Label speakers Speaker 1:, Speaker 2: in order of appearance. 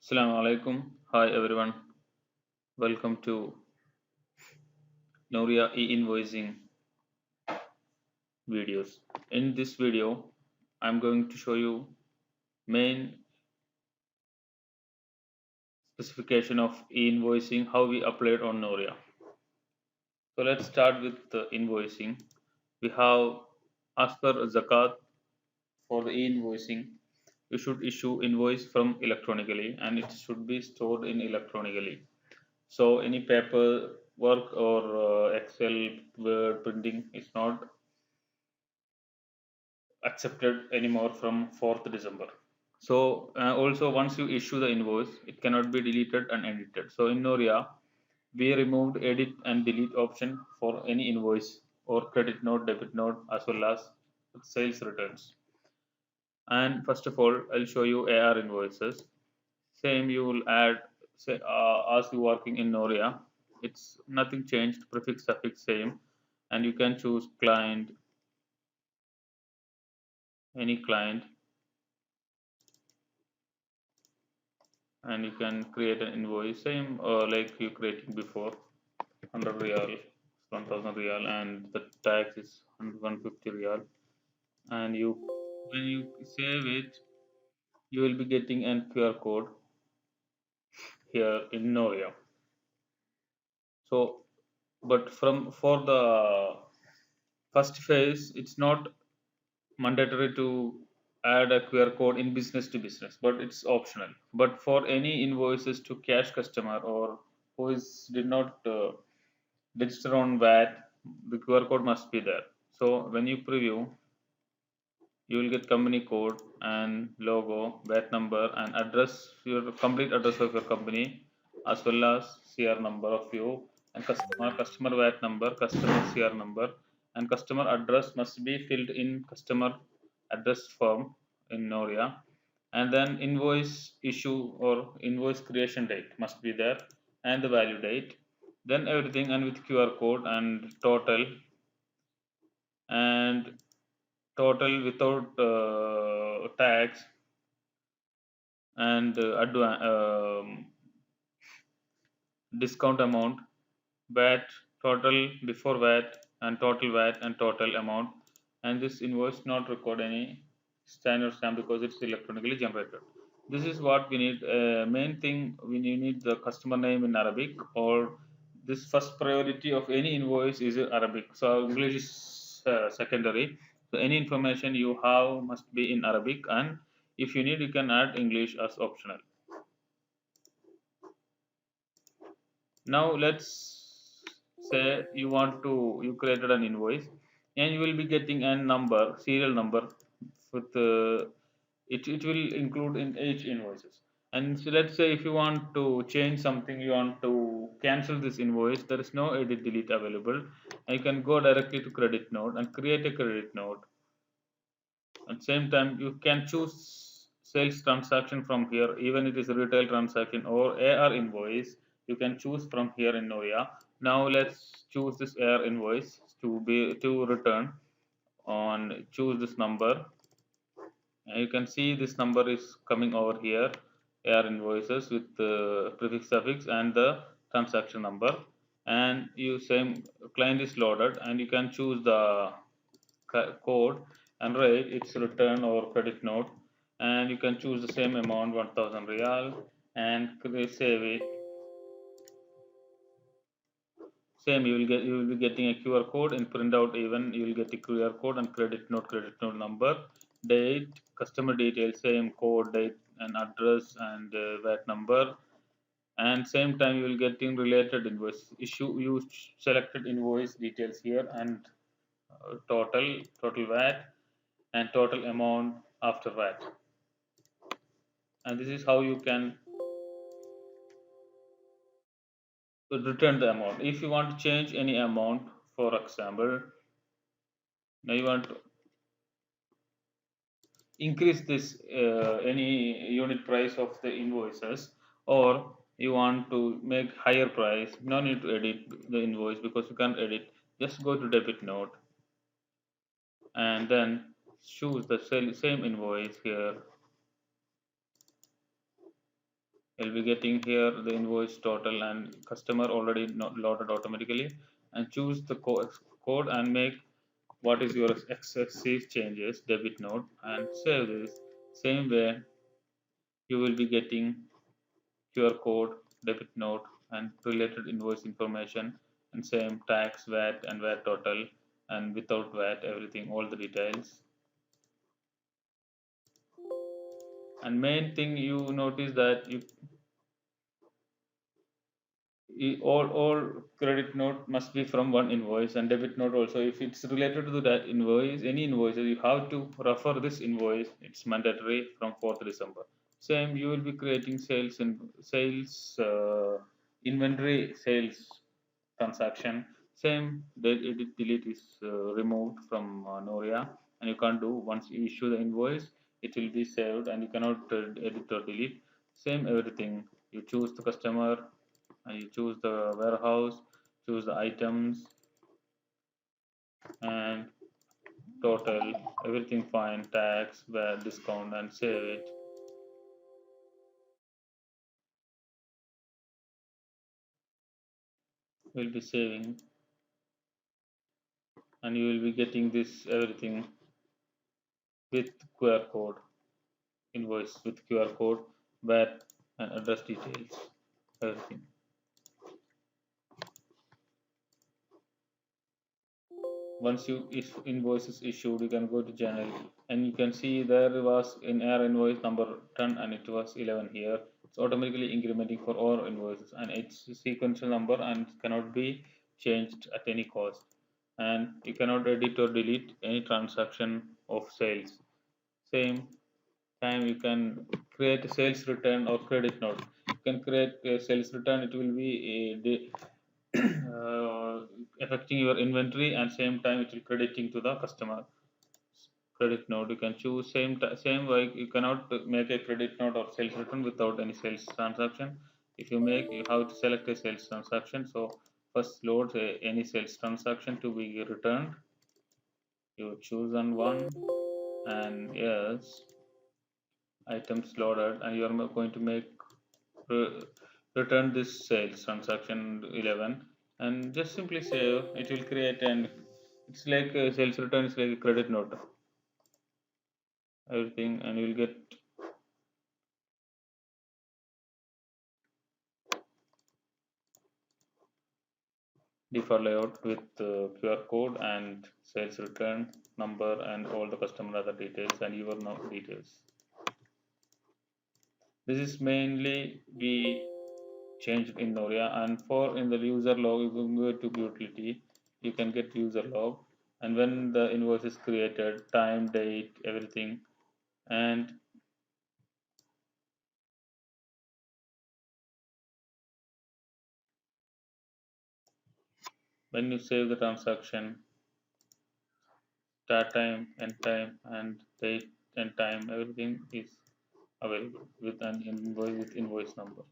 Speaker 1: Assalamu alaikum. Hi everyone. Welcome to Noria e-invoicing videos. In this video, I'm going to show you main specification of e-invoicing, how we apply it on Noria. So let's start with the invoicing. We have, as per zakat, for the e-invoicing, you should issue invoice from electronically and it should be stored in electronically. So any paper work or Excel, Word printing is not accepted anymore from 4th December. So also once you issue the invoice, it cannot be deleted and edited. So in Noria, we removed edit and delete option for any invoice or credit note, debit note, as well as sales returns. And first of all, I'll show you AR invoices. Same you will add, say, as you working in Noria, it's nothing changed, prefix, suffix same, and you can choose client, any client, and you can create an invoice same like you created before. 100 real, 1000 real, and the tax is 150 real. And you, when you save it, you will be getting an QR code here in Noria. So, but from for the first phase, it's not mandatory to add a QR code in business to business, but it's optional. But for any invoices to cash customer or who is did not register on VAT, the QR code must be there. So when you preview, you will get company code and logo, VAT number, and address, your complete address of your company, as well as CR number of you, and customer VAT number, customer CR number, and customer address must be filled in customer address form in Noria, and then invoice issue or invoice creation date must be there, and the value date, then everything, and with QR code and and total without tax and discount amount, VAT, total before VAT, and total VAT and total amount. And this invoice not record any standard stamp because it's electronically generated. This is what we need. Main thing we need the customer name in Arabic, or this first priority of any invoice is Arabic. So English is secondary. So any information you have must be in Arabic, and if you need, you can add English as optional. Now let's say you created an invoice and you will be getting a number, serial number with it will include in each invoices. And so let's say if you want to change something, you want to cancel this invoice, there is no edit delete available. And you can go directly to credit note and create a credit note. At same time, you can choose sales transaction from here, even it is a retail transaction or AR invoice. You can choose from here in Noria. Now let's choose this AR invoice to return. On choose this number, and you can see this number is coming over here. AR invoices with the prefix suffix and the transaction number, and you same client is loaded, and you can choose the code and write its return or credit note, and you can choose the same amount 1000 real and save it. Same you will be getting a QR code and print out, even you will get a QR code and credit note number, date, customer details, same code, date and address, and VAT number. And same time you will getting related invoice issue, you selected invoice details here, and total VAT and total amount after VAT. And this is how you can return the amount. If you want to change any amount, for example, now you want to increase this any unit price of the invoices, or you want to make higher price, no need to edit the invoice because you can't edit. Just go to debit note and then choose the same invoice here You'll be getting here the invoice total and customer already not loaded automatically, and choose the code and make what is your excessive changes debit note and save this. Same way you will be getting QR code, debit note, and related invoice information, and same tax, VAT, and VAT total, and without VAT, everything, all the details. And main thing you notice that all credit note must be from one invoice, and debit note also. If it's related to that invoice, any invoices, you have to refer this invoice. It's mandatory from 4th December. Same, you will be creating sales inventory sales transaction. Same, the edit delete is removed from Noria, and you can't do once you issue the invoice. It will be saved, and you cannot edit or delete. Same everything. You choose the customer, and you choose the warehouse, choose the items, and total, everything fine, tax, VAT, discount, and save it. Will be saving, and you will be getting this everything with QR code, invoice with QR code, VAT, and address details, everything. Once you if invoice is issued, you can go to journal, and you can see there was in air invoice number 10 and it was 11 here. It's automatically incrementing for all invoices, and it's a sequential number and cannot be changed at any cost. And you cannot edit or delete any transaction of sales. Same time you can create a sales return or credit note. You can create a sales return. It will be affecting your inventory, and same time it will crediting to the customer. Credit note, you can choose same way. You cannot make a credit note or sales return without any sales transaction. If you make, you have to select a sales transaction. So first load any sales transaction to be returned. You choose on one, and yes, items loaded, and you are going to make uh, return this sales transaction 11, and just simply save. It will create, and it's like a sales return is like a credit note, everything, and you'll get default layout with QR code and sales return number and all the customer other details and your details. This is mainly be changed in Noria, and for in the user log you can go to utility, you can get user log, and when the invoice is created, time, date, everything. And when you save the transaction, start time, end time, and date and time, everything is available with an invoice with invoice number.